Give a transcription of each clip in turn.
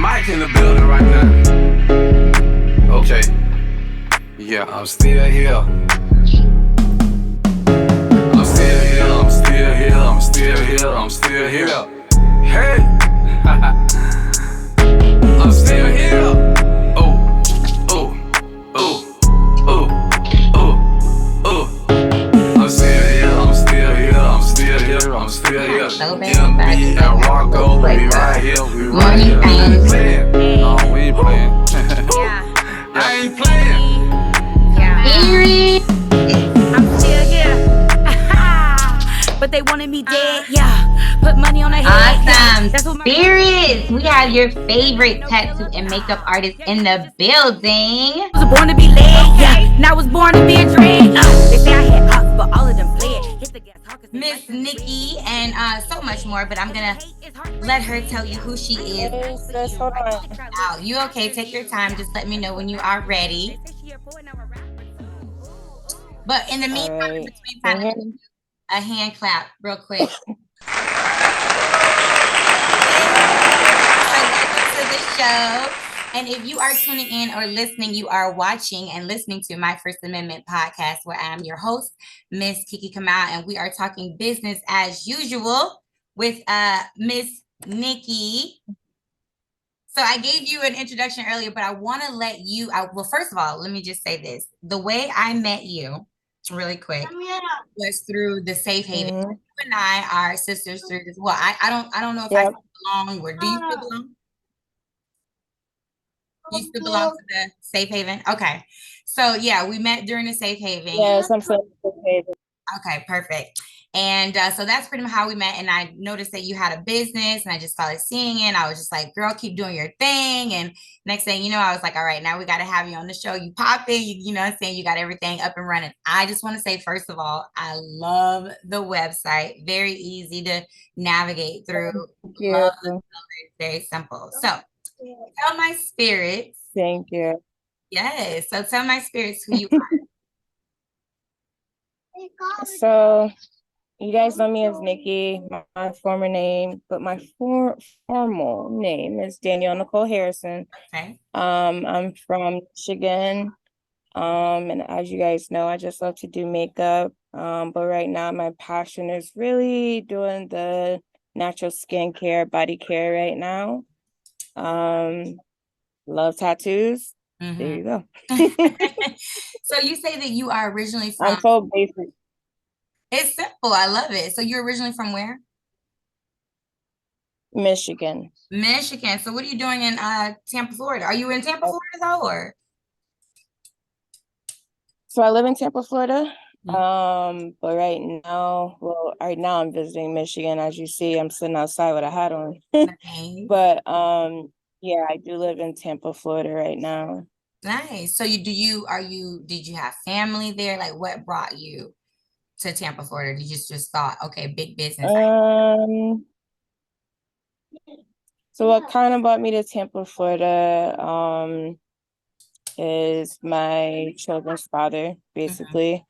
Mike in the building right now. Okay. Yeah, I'm still here. I'm still here, I'm still here, I'm still here, I'm still here. Hey! I'm still here. Oh, oh, oh, oh, oh, oh. I'm still here, I'm still here, I'm still here, I'm still here. MB and Rocco, we right here, we right here. We ain't playing. No, we ain't playing. I ain't playing. Period. I'm still here. But they wanted me dead. Yeah. Put money on their head. Awesome. That's what Spirits. We have your favorite tattoo and makeup artist in the building. I was born to be led. Yeah. And I was born to be a dream. They say I had ups, but all of them fled. Hit the gas. Miznikki and so much more, but I'm gonna let her tell you who she is. Hey, sis, hold on. Now, you okay? Take your time. Just let me know when you are ready. But in the meantime, Right. in between time, a hand clap real quick. So welcome to the show. And if you are tuning in or listening, you are watching and listening to my First Amendment podcast, where I am your host, Mz.Kiki Kamau, and we are talking business as usual with Miznikki. So I gave you an introduction earlier, but I want to let you. Well, first of all, let me just say this: the way I met you, really quick, was through the Safe Haven. Mm-hmm. You and I are sisters through this. Well, I don't know if I still belong, or do you still belong? You still belong to the Safe Haven? Okay. So yeah, we met during the Safe Haven. Yes, I'm so okay. Okay, perfect. And so that's pretty much how we met. And I noticed that you had a business, and I just started seeing it. And I was just like, girl, keep doing your thing. And next thing you know, I was like, all right, now we got to have you on the show. You pop in, you know what I'm saying? You got everything up and running. I just want to say, first of all, I love the website. Very easy to navigate through. Thank you. Love the colors, very simple. So tell my spirits. Thank you. Yes. So tell my spirits who you are. So, you guys know me as Nikki, my former name, but my formal name is Danielle Harrison. Okay. I'm from Michigan. And as you guys know, I just love to do makeup. But right now my passion is really doing the natural skincare, body care right now. Love tattoos. Mm-hmm. There you go. So you say that you are originally from... I'm so basic. It's simple. I love it. So you're originally from where? Michigan. Michigan. So what are you doing in Tampa, Florida? Are you in Tampa, Florida though, or? So I live in Tampa, Florida. Mm-hmm. But right now I'm visiting Michigan. As you see, I'm sitting outside with a hat on. Nice. But yeah, I do live in Tampa, Florida right now. Nice. So did you have family there? Like, what brought you to Tampa, Florida? Did you just thought, okay, big business? So what kind of brought me to Tampa, Florida, is my children's father, basically.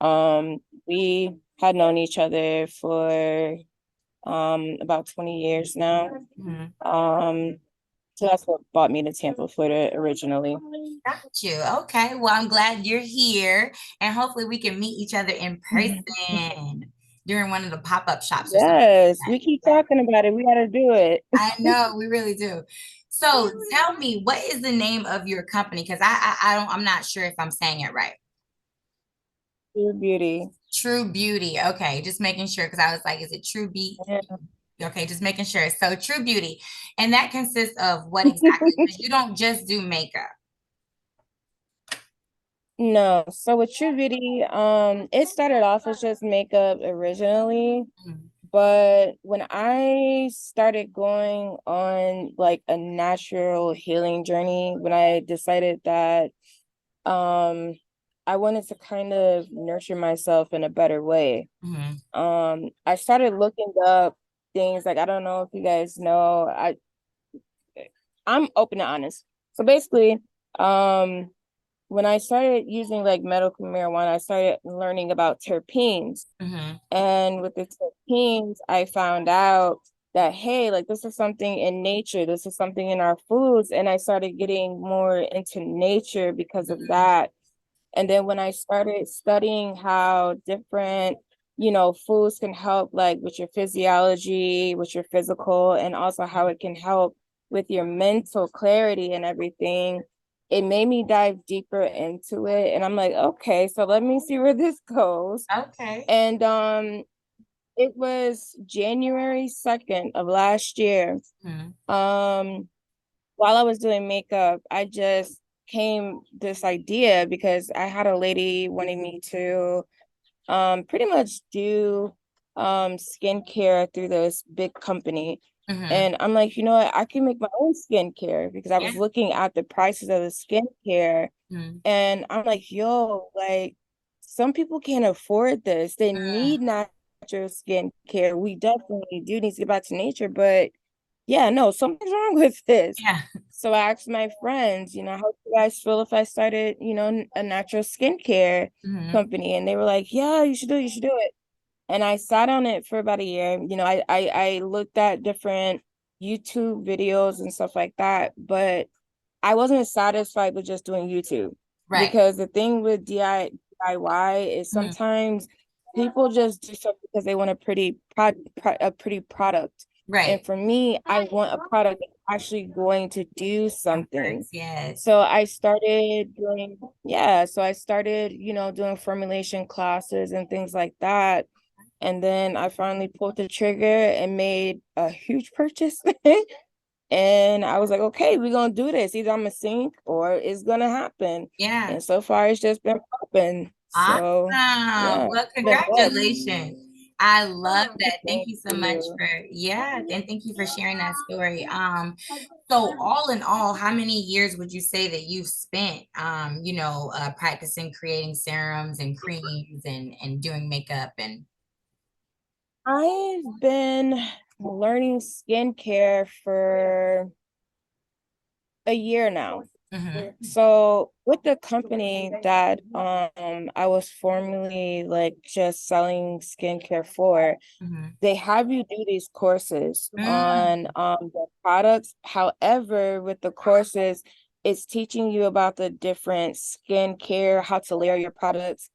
Mm-hmm. We had known each other for about 20 years now. Mm-hmm. So that's what brought me to Tampa, Florida originally. Got you. Okay. Well, I'm glad you're here, and hopefully we can meet each other in person during one of the pop-up shops. Yes, we keep talking about it. We got to do it. I know, we really do. So tell me, what is the name of your company? Because I'm not sure if I'm saying it right. Trubeauti. Trubeauti. Okay, just making sure, because I was like, is it Trubeauti? Yeah. Okay, just making sure. So Trubeauti, and that consists of what exactly? Because you don't just do makeup. No. So with Trubeauti, it started off as just makeup originally. Mm-hmm. But when I started going on like a natural healing journey, when I decided that I wanted to kind of nurture myself in a better way, mm-hmm. I started looking up things like, I don't know if you guys know, I'm open and honest. So basically, when I started using like medical marijuana, I started learning about terpenes. Mm-hmm. And with the terpenes, I found out that, hey, like this is something in nature, this is something in our foods. And I started getting more into nature because of that. And then when I started studying how different, foods can help like with your physiology, with your physical, and also how it can help with your mental clarity and everything, it made me dive deeper into it. And I'm like, okay, so let me see where this goes. Okay. And it was January 2nd of last year. While I was doing makeup, I just came this idea because I had a lady wanting me to pretty much do skincare through this big company. And I'm like, you know what, I can make my own skincare because I was looking at the prices of the skincare. And I'm like, yo, like some people can't afford this. They need natural skincare. We definitely do need to get back to nature, but yeah, no, something's wrong with this. Yeah. So I asked my friends, how do you guys feel if I started, a natural skincare company? And they were like, yeah, you should do it, you should do it. And I sat on it for about a year. I looked at different YouTube videos and stuff like that, but I wasn't satisfied with just doing YouTube. Right. Because the thing with DIY is sometimes people just do stuff because they want a pretty product. Right. And for me, I want a product that's actually going to do something. Yes. So I started doing, doing formulation classes and things like that. And then I finally pulled the trigger and made a huge purchase. And I was like, okay, we're gonna do this. Either I'm gonna sink or it's gonna happen. Yeah. And so far it's just been popping. So yeah. Well, congratulations. I love that. Thank you so much for and thank you for sharing that story. So all in all, how many years would you say that you've spent practicing creating serums and creams and doing makeup and I've been learning skincare for a year now. So with the company that I was formerly like just selling skincare for, they have you do these courses on the products. However, with the courses, it's teaching you about the different skincare, how to layer your products,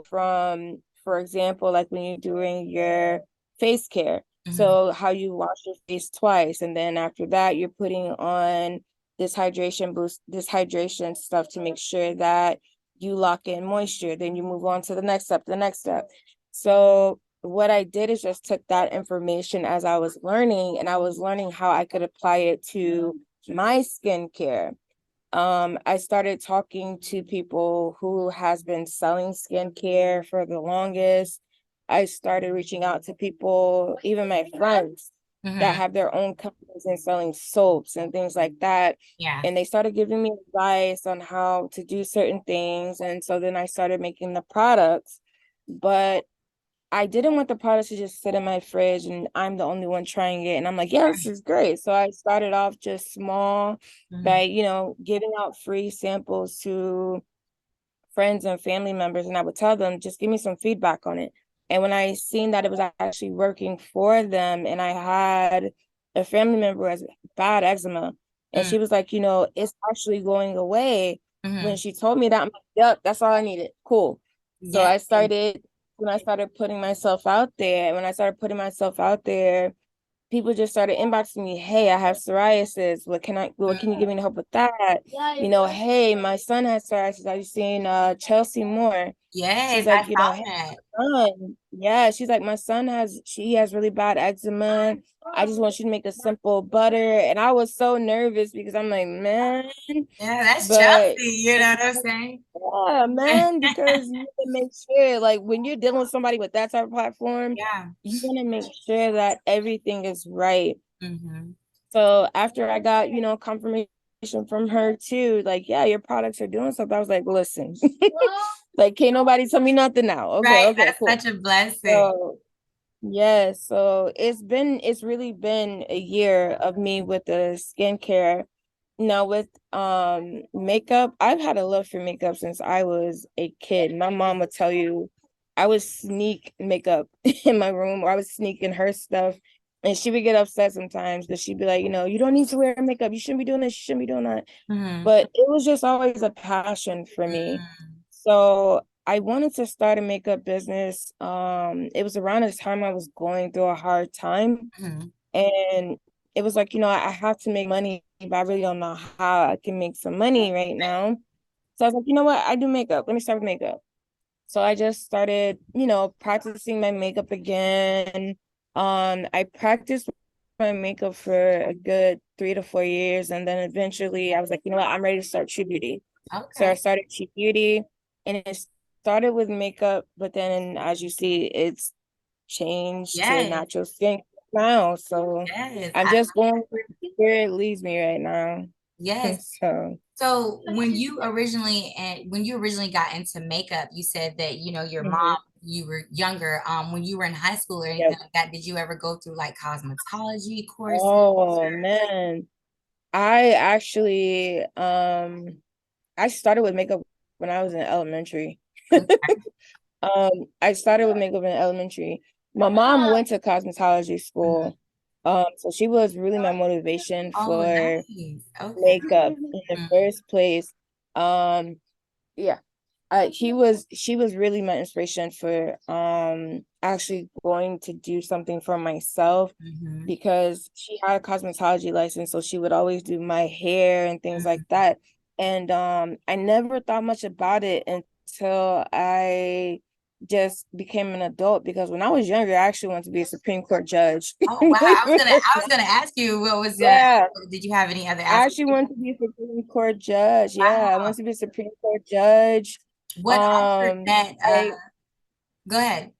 from, for example, like when you're doing your face care. So how you wash your face twice, and then after that, you're putting on this hydration stuff to make sure that you lock in moisture. Then you move on to the next step. So what I did is just took that information as I was learning, and I was learning how I could apply it to my skincare. I started talking to people who has been selling skincare for the longest. I started reaching out to people, even my friends that have their own companies and selling soaps and things like that. Yeah. And they started giving me advice on how to do certain things. And so then I started making the products, but I didn't want the products to just sit in my fridge and I'm the only one trying it. And I'm like, yeah, this is great. So I started off just small by, giving out free samples to friends and family members. And I would tell them, just give me some feedback on it. And when I seen that it was actually working for them, and I had a family member who has bad eczema, and she was like, it's actually going away. When she told me that, I'm like, yep, that's all I needed. Cool. So when I started putting myself out there, people just started inboxing me, hey, I have psoriasis. What can you give me to help with that? Hey, my son has psoriasis. Have you seen Chelsea Moore? Yes, She's like, I saw that. Yeah, she's like, my son has really bad eczema. I just want you to make a simple butter. And I was so nervous because I'm like, man. Yeah, that's Chelsea, you know what I'm saying? Yeah, man, because you want to make sure, like, when you're dealing with somebody with that type of platform, you want to make sure that everything is right. So after I got, confirmation from her too, like, yeah, your products are doing something. I was like, listen, like, can't nobody tell me nothing now. Okay, that's cool. Such a blessing. So yeah, so it's really been a year of me with the skincare. Now with makeup, I've had a love for makeup since I was a kid. My mom would tell you I would sneak makeup in my room, or I would sneak in her stuff And she would get upset sometimes because she'd be like, you don't need to wear makeup. You shouldn't be doing this. You shouldn't be doing that. But it was just always a passion for me. So I wanted to start a makeup business. It was around the time I was going through a hard time. And it was like, I have to make money, but I really don't know how I can make some money right now. So I was like, you know what? I do makeup. Let me start with makeup. So I just started, practicing my makeup again. I practiced my makeup for a good 3 to 4 years. And then eventually I was like, you know what? I'm ready to start Trubeauti. So I started Trubeauti, and it started with makeup, but then as you see, it's changed to natural skin now. So I'm just going where it leads me right now. So when you originally got into makeup, you said that your mom, you were younger. When you were in high school or anything like that, did you ever go through like cosmetology courses? Oh man, I actually I started with makeup when I was in elementary. I started with makeup in elementary. My mom went to cosmetology school. So she was really my motivation for makeup in the first place. Yeah. She was really my inspiration for actually going to do something for myself, because she had a cosmetology license, so she would always do my hair and things like that. And I never thought much about it until I just became an adult, because when I was younger, I actually wanted to be a Supreme Court judge. Oh wow. I was gonna ask you what was did you have any other I actually wanted to be a Supreme Court judge. Yeah, I wanted to be a Supreme Court judge. What offered that go ahead.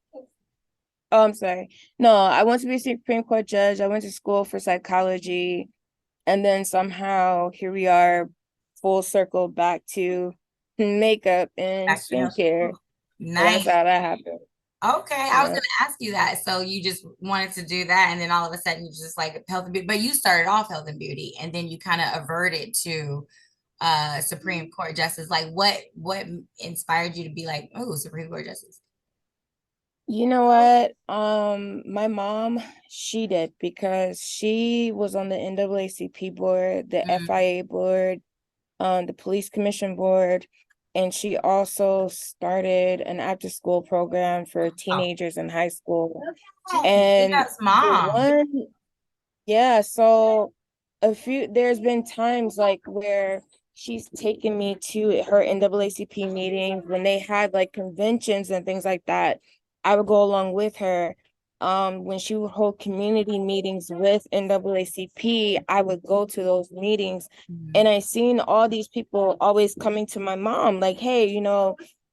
Oh, I'm sorry. No, I want to be a Supreme Court judge. I went to school for psychology, and then somehow here we are, full circle back to makeup and skincare. Nice. That's how that happened. Okay, I was gonna ask you that. So you just wanted to do that, and then all of a sudden you just like health and beauty. But you started off health and beauty, and then you kind of averted to Supreme Court justice. Like what inspired you to be like, oh, Supreme Court justice? You know what? My mom, she did, because she was on the NAACP board, the FIA board, the police commission board, and she also started an after school program for teenagers in high school. And so there's been times like where she's taken me to her NAACP meetings when they had like conventions and things like that. I would go along with her. When she would hold community meetings with NAACP, I would go to those meetings, and I seen all these people always coming to my mom like, hey,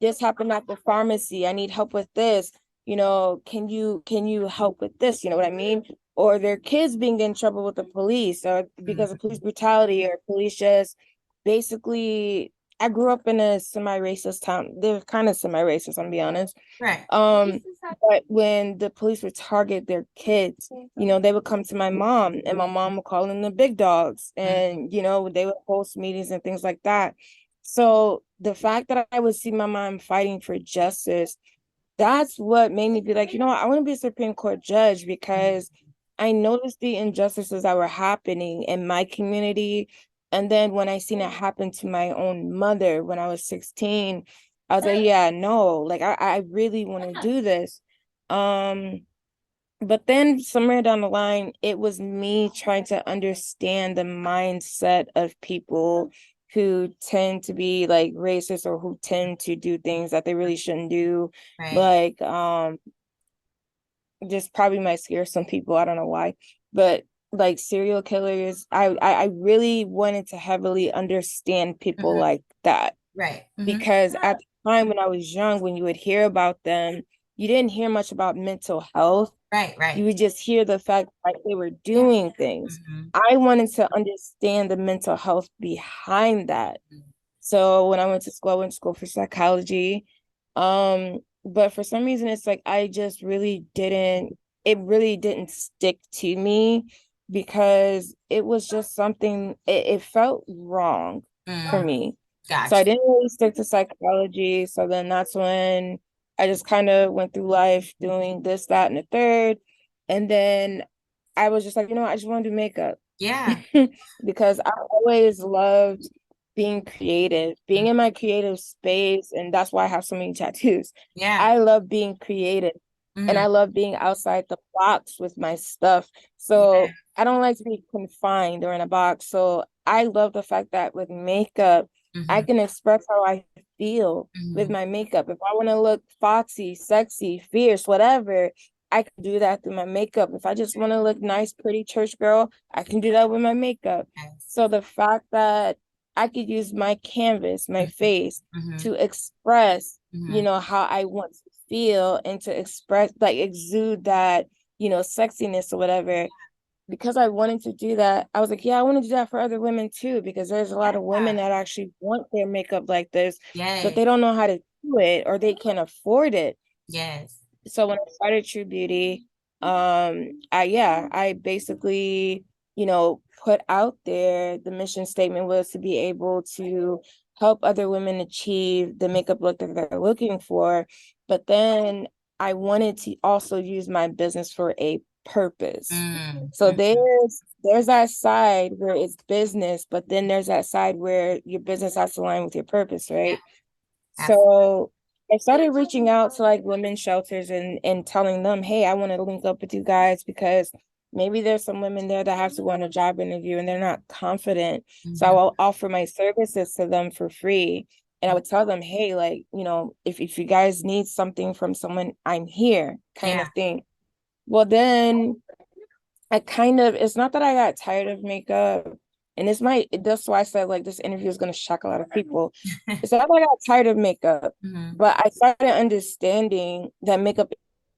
this happened at the pharmacy. I need help with this. Can you help with this? You know what I mean? Or their kids being in trouble with the police, or because of police brutality, or police just basically. I grew up in a semi-racist town. They're kind of semi-racist, I'm gonna be honest. Right. But when the police would target their kids, they would come to my mom, and my mom would call them the big dogs, and they would host meetings and things like that. So the fact that I would see my mom fighting for justice, that's what made me be like, I want to be a Supreme Court judge, because I noticed the injustices that were happening in my community. And then when I seen it happen to my own mother when I was 16, I was like, yeah, no, like I really want to do this. But then somewhere down the line, it was me trying to understand the mindset of people who tend to be like racist, or who tend to do things that they really shouldn't do. Like, just probably might scare some people. I don't know why, but like serial killers, I really wanted to heavily understand people like that. Right. Because at the time when I was young, when you would hear about them, you didn't hear much about mental health. Right. You would just hear the fact that they were doing things. I wanted to understand the mental health behind that. So when I went to school for psychology. But for some reason, it's like it really didn't stick to me, because it was just something, it felt wrong for me. Gotcha. So I didn't really stick to psychology. So then that's when I just kind of went through life doing this, that, and the third. And then I was just like, you know what, I just want to do makeup. Yeah. Because I always loved being creative, being in my creative space, and that's why I have so many tattoos. Yeah. I love being creative, and Mm-hmm. I love being outside the box with my stuff. Yeah. So I don't like to be confined or in a box. So I love the fact that with makeup, I Mm-hmm. can express how I feel with Mm-hmm. my makeup. If I want to look foxy, sexy, fierce, whatever, I can do that through my makeup. If I just want to look nice, pretty church girl, I can do that with my makeup. Yes. So the fact that I could use my canvas, my face, Mm-hmm. to express, Mm-hmm. how I want to feel and to express, like exude that, sexiness or whatever. Because I wanted to do that, I was like, yeah, I want to do that for other women too, because there's a lot of women that actually want their makeup like this, but Yes. they don't know how to do it or they can't afford it. Yes. So when I started Trubeauti, I basically, put out there, the mission statement was to be able to help other women achieve the makeup look that they're looking for. But then I wanted to also use my business for a purpose. So Mm-hmm. there's that side where it's business, but then there's that side where your business has to align with your purpose, Yeah. right? Absolutely. So I started reaching out to like women's shelters and telling them, hey, I want to link up with you guys because maybe there's some women there that have to go on a job interview and they're not confident. So I Mm-hmm. will offer my services to them for free. And I would tell them, hey, like, if you guys need something from someone, I'm here, kind Yeah. of thing. Well, then it's not that I got tired of makeup, and that's why I said like this interview is going to shock a lot of people. It's not that I got tired of makeup, Mm-hmm. but I started understanding that makeup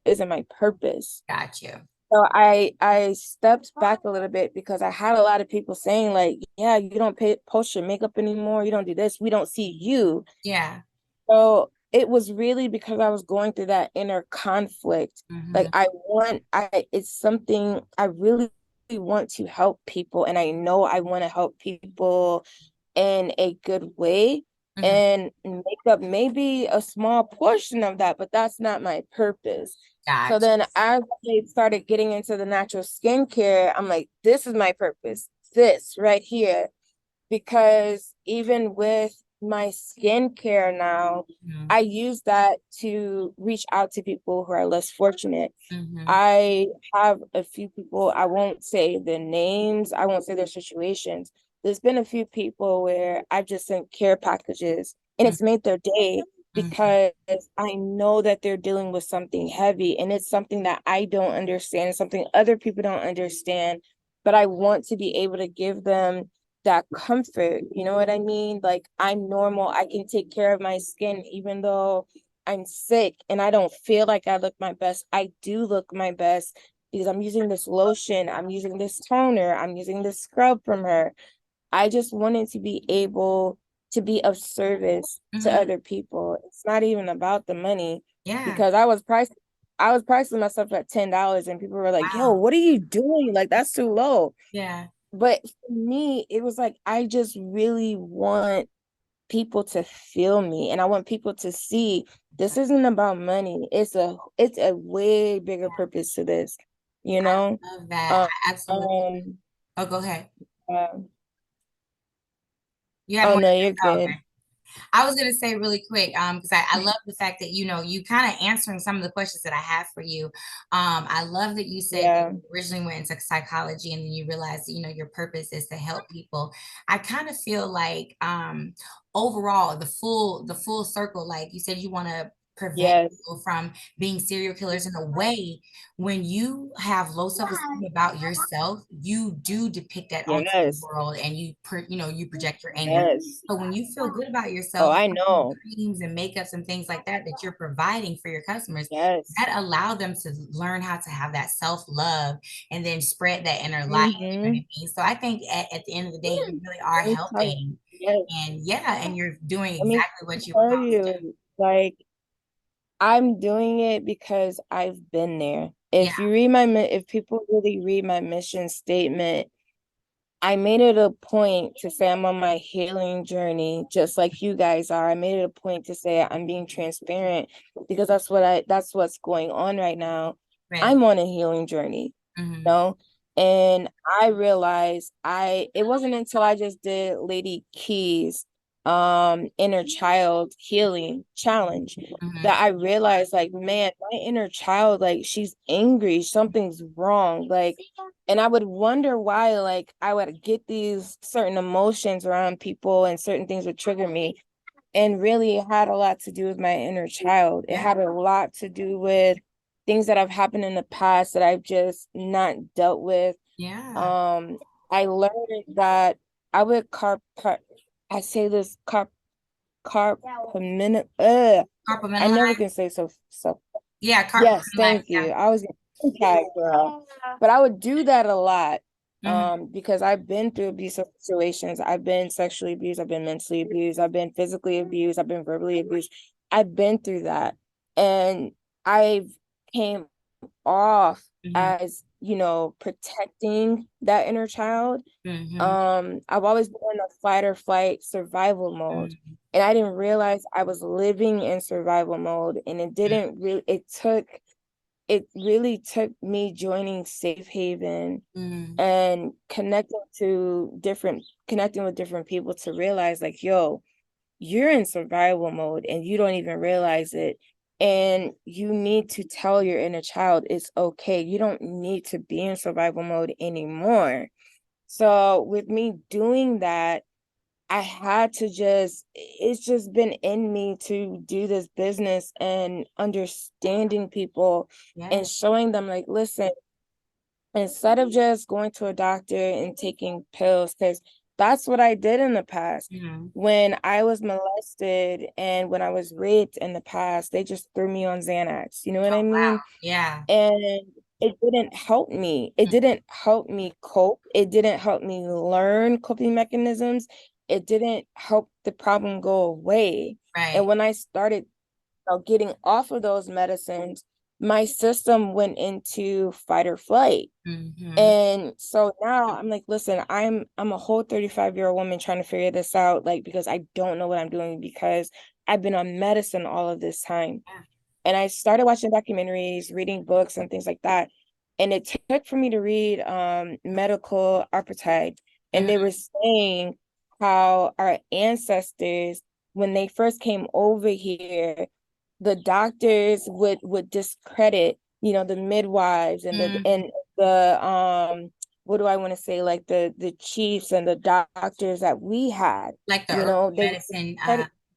isn't my purpose. Got you. So I stepped back a little bit because I had a lot of people saying like, yeah, you don't post your makeup anymore, you don't do this, we don't see you. Yeah. So it was really because I was going through that inner conflict. Mm-hmm. Like it's something I really want to help people, and I know I want to help people in a good way. Mm-hmm. And makeup may be a small portion of that, but that's not my purpose. So Got then as I started getting into the natural skincare, I'm like, this is my purpose, this right here, because even with my skincare now, you. Mm-hmm. I use that to reach out to people who are less fortunate. Mm-hmm. I have a few people, I won't say their names, I won't say their situations. There's been a few people where I've just sent care packages and it's made their day Mm-hmm. because I know that they're dealing with something heavy and it's something that I don't understand, something other people don't understand, but I want to be able to give them that comfort. You know what I mean? Like I'm normal. I can take care of my skin even though I'm sick and I don't feel like I look my best. I do look my best because I'm using this lotion, I'm using this toner, I'm using this scrub from her. I just wanted to be able to be of service to Mm-hmm. other people. It's not even about the money Yeah. because I was pricing myself at $10 and people were like, yo, Wow. what are you doing? Like that's too low. Yeah. But for me, it was like I just really want people to feel me and I want people to see this isn't about money. It's a way bigger purpose to this, you know? I love that. Um, I absolutely. um, Oh, go ahead. um You have oh more to no, say? you're Oh, good. okay. I was gonna say really quick, because I love the fact that you kind of answering some of the questions that I have for you. I love that you said that Yeah, you originally went into psychology and then you realized that, your purpose is to help people. I kind of feel like overall the full circle, like you said, you want to prevent yes, people from being serial killers in a way. When you have low self-esteem about yourself, you do depict that onto the yes, world, and you project your anger. yes. But when you feel good about Oh, yourself, I having know. creams and makeups and things like that that you're providing for your customers, Yes. that allow them to learn how to have that self-love and then spread that inner light. You know what Mm-hmm. I mean? So I think at the end of the day, you really are Let me tell you. helping. Yes. And yeah, and you're doing Let me exactly what you were tell called to do. you, like I'm doing it because I've been there. Yeah, If people really read my mission statement, I made it a point to say I'm on my healing journey, just like you guys are. I made it a point to say I'm being transparent because that's what's going on right now. right. I'm on a healing journey, Hmm. you know? And I realized it wasn't until I just did Lady Key's inner child healing challenge that I realized, like, man, my inner child, like, she's angry, something's wrong. Like, and I would wonder why, like, I would get these certain emotions around people and certain things would trigger me. And really it had a lot to do with my inner child. It had a lot to do with things that have happened in the past that I've just not dealt with. I learned that I would I say this I never can say so. Yeah, Yes, thank you. I was okay, girl. But I would do that a lot. Because I've been through abusive situations. I've been sexually abused, I've been mentally abused, I've been physically abused, I've been verbally abused. I've been through that. And I've came off as, you know, protecting that inner child. I've always been in a fight or flight survival mode. And I didn't realize I was living in survival mode. And it really took me joining Safe Haven and connecting with different people to realize, like, yo, you're in survival mode and you don't even realize it. And you need to tell your inner child it's okay. You don't need to be in survival mode anymore. So with me doing that, I had to it's just been in me to do this business and understanding people and showing them, like, listen, instead of just going to a doctor and taking pills, because that's what I did in the past. When I was molested and when I was raped in the past, they just threw me on Xanax. You know what I mean? Wow. Yeah. And it didn't help me. It didn't help me cope. It didn't help me learn coping mechanisms. It didn't help the problem go away. And when I started getting off of those medicines, my system went into fight or flight. And so now I'm like, listen, I'm a whole 35-year-old woman trying to figure this out, like, because I don't know what I'm doing because I've been on medicine all of this time. And I started watching documentaries, reading books and things like that. And it took for me to read Medical Apartheid. And they were saying how our ancestors, when they first came over here, the doctors would discredit, you know, the midwives and the what do I want to say, like the chiefs and the doctors that we had, like the you know, they medicine.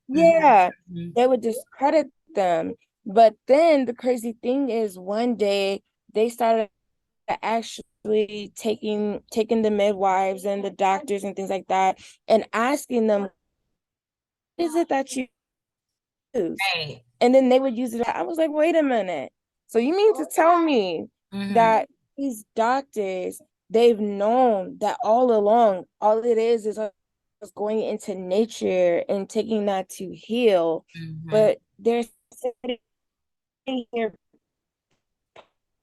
they would discredit them. But then the crazy thing is, one day they started actually taking the midwives and the doctors and things like that and asking them, what is it that you use? And then they would use it. I was like, wait a minute. So you mean to tell me that these doctors, they've known that all along, all it is us going into nature and taking that to heal, but they're sitting here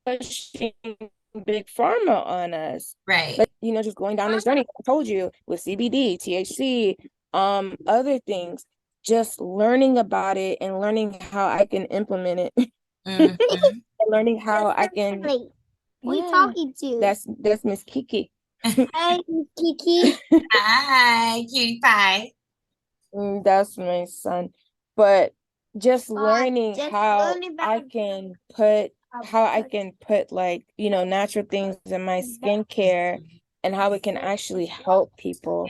pushing big pharma on us. Like, you know, just going down this journey. I told you, with CBD, THC, other things, just learning about it and learning how I can implement it. And learning how I can. Who are you talking to? That's Mz.Kiki. Hi, Mz.Kiki. Hi, cutie pie. That's my son. But just learning how I can put like, you know, natural things in my skincare and how it can actually help people.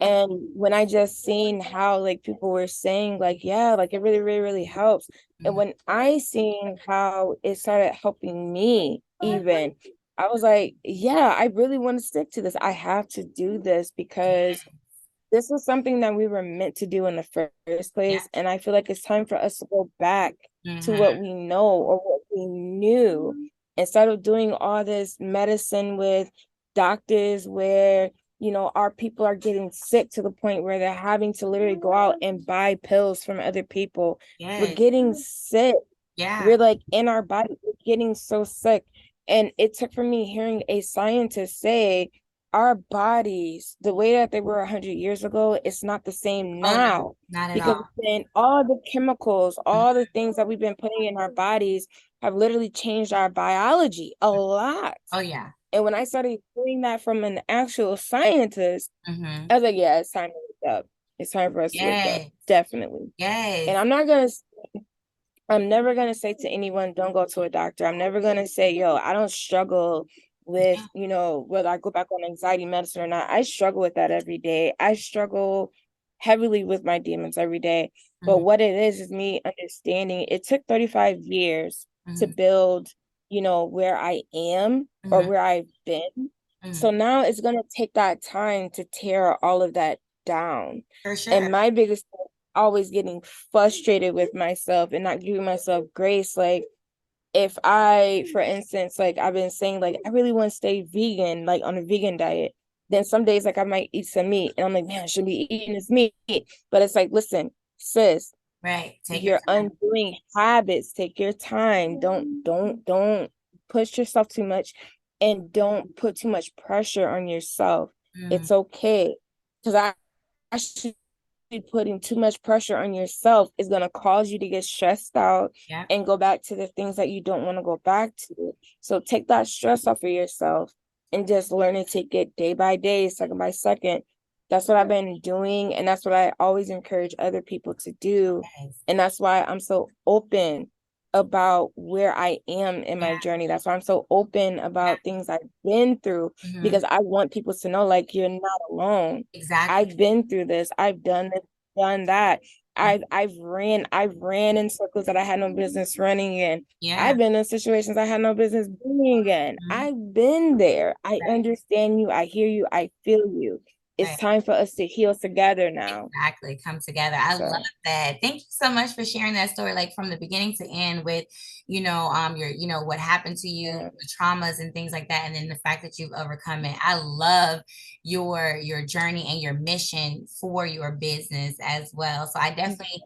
And when I just seen how, like, people were saying, like, yeah, like, it really, really, really helps. And when I seen how it started helping me, even, I was like, yeah, I really want to stick to this. I have to do this because this was something that we were meant to do in the first place. And I feel like it's time for us to go back to what we know or what we knew, instead of doing all this medicine with doctors where, you know, our people are getting sick to the point where they're having to literally go out and buy pills from other people. We're getting sick. We're like in our body, we're getting so sick. And it took for me hearing a scientist say, our bodies, the way that they were 100 years ago, it's not the same now. Not at because all. then all the chemicals, all the things that we've been putting in our bodies have literally changed our biology a lot. Oh yeah. And when I started hearing that from an actual scientist, Mm-hmm. I was like, yeah, it's time to wake up. It's time for us to wake up. Definitely. And I'm never gonna say to anyone, don't go to a doctor. I'm never gonna say, yo, I don't struggle with, whether I go back on anxiety medicine or not. I struggle with that every day. I struggle heavily with my demons every day. But what it is me understanding it took 35 years to build, where I am or where I've been. So now it's gonna take that time to tear all of that down. For sure. And my biggest thing, always getting frustrated with myself and not giving myself grace. Like, if I, for instance, like I've been saying, like, I really want to stay vegan, like on a vegan diet. Then some days, like I might eat some meat and I'm like, man, I shouldn't be eating this meat. But it's like, listen, sis, right. You're undoing habits. Take your time. Don't push yourself too much, and don't put too much pressure on yourself. It's okay. Because I should putting too much pressure on yourself is going to cause you to get stressed out and go back to the things that you don't want to go back to. So take that stress off of yourself and just learn to take it day by day, second by second. That's what I've been doing, and that's what I always encourage other people to do. And that's why I'm so open about where I am in my journey. That's why I'm so open about things I've been through, because I want people to know, like, you're not alone. Exactly. I've been through this. I've done this, done that. I've ran in circles that I had no business running in. I've been in situations I had no business being in. I've been there. I understand you. I hear you. I feel you. It's time for us to heal together now. Exactly. Come together. I love that. Thank you so much for sharing that story, like from the beginning to end with, your, what happened to you, the traumas and things like that. And then the fact that you've overcome it. I love your journey and your mission for your business as well. So I definitely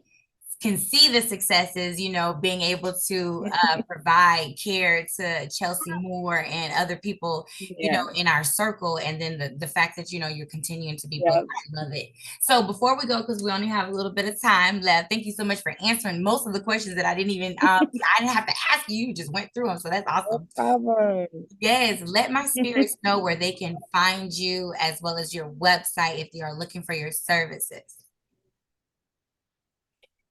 can see the successes, being able to provide care to Chelsea Moore and other people, in our circle. And then the fact that, you're continuing to be booked. I love it. So before we go, because we only have a little bit of time left, thank you so much for answering most of the questions that I didn't even, I didn't have to ask you. You just went through them. So that's awesome. No problem. Yes. Let my spirits know where they can find you, as well as your website, if they are looking for your services.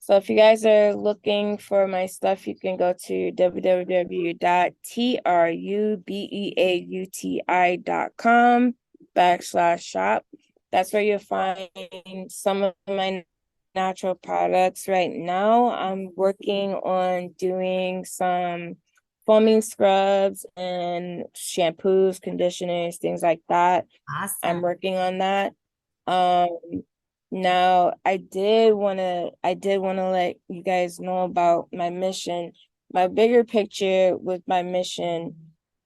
So if you guys are looking for my stuff, you can go to www.trubeauti.com/shop. That's where you'll find some of my natural products. Right now, I'm working on doing some foaming scrubs and shampoos, conditioners, things like that. Awesome. I'm working on that. Now I did want to let you guys know about my mission, my bigger picture with my mission.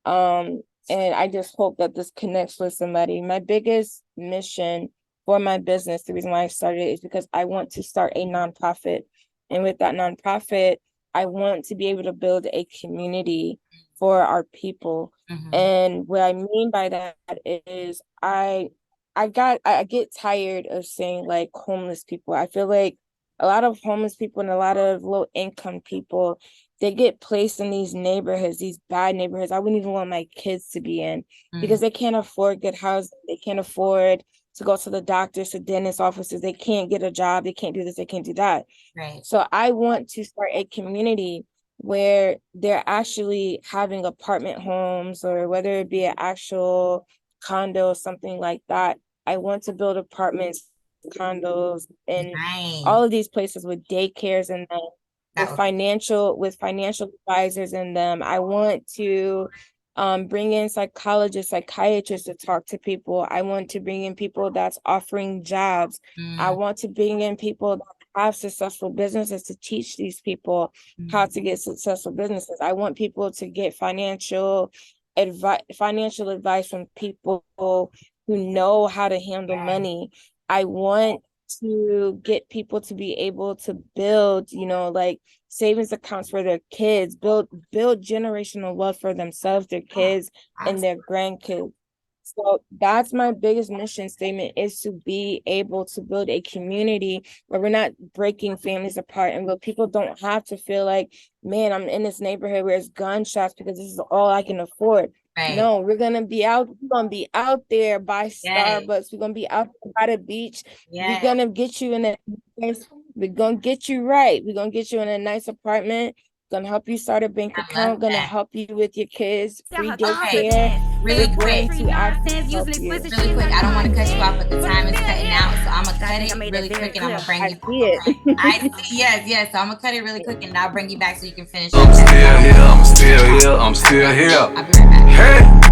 And I just hope that this connects with somebody. My biggest mission for my business, the reason why I started it, is because I want to start a nonprofit. And with that nonprofit, I want to be able to build a community for our people. And what I mean by that is I get tired of saying, like, homeless people. I feel like a lot of homeless people and a lot of low income people, they get placed in these neighborhoods, these bad neighborhoods I wouldn't even want my kids to be in, because they can't afford good housing. They can't afford to go to the doctors, to dentist offices. They can't get a job. They can't do this. They can't do that. Right. So I want to start a community where they're actually having apartment homes, or whether it be an actual condo, something like that. I want to build apartments, condos, and all of these places with daycares in them, with financial advisors in them. I want to bring in psychologists, psychiatrists to talk to people. I want to bring in people that's offering jobs. I want to bring in people that have successful businesses to teach these people how to get successful businesses. I want people to get financial advice from people who know how to handle money. I want to get people to be able to build, like, savings accounts for their kids, build generational wealth for themselves, their kids, and their grandkids. So that's my biggest mission statement, is to be able to build a community where we're not breaking families apart, and where people don't have to feel like, man, I'm in this neighborhood where it's gunshots because this is all I can afford. Right. No, we're gonna be out there by Starbucks. We're gonna be out by the beach. We're gonna get you in a we're gonna get you right. We're gonna get you in a nice apartment. Gonna help you start a bank account, gonna help you with your kids, free daycare. Really quick. To actually help you. Really quick, I don't want to cut you off, but the time is cutting out, so I'm gonna cut it really quick and I'm gonna bring you back. I see, yes, so I'm gonna cut it really quick and I'll bring you back so you can finish. I'm still here, I'm still here, I'm still here. I'll be right back. Hey!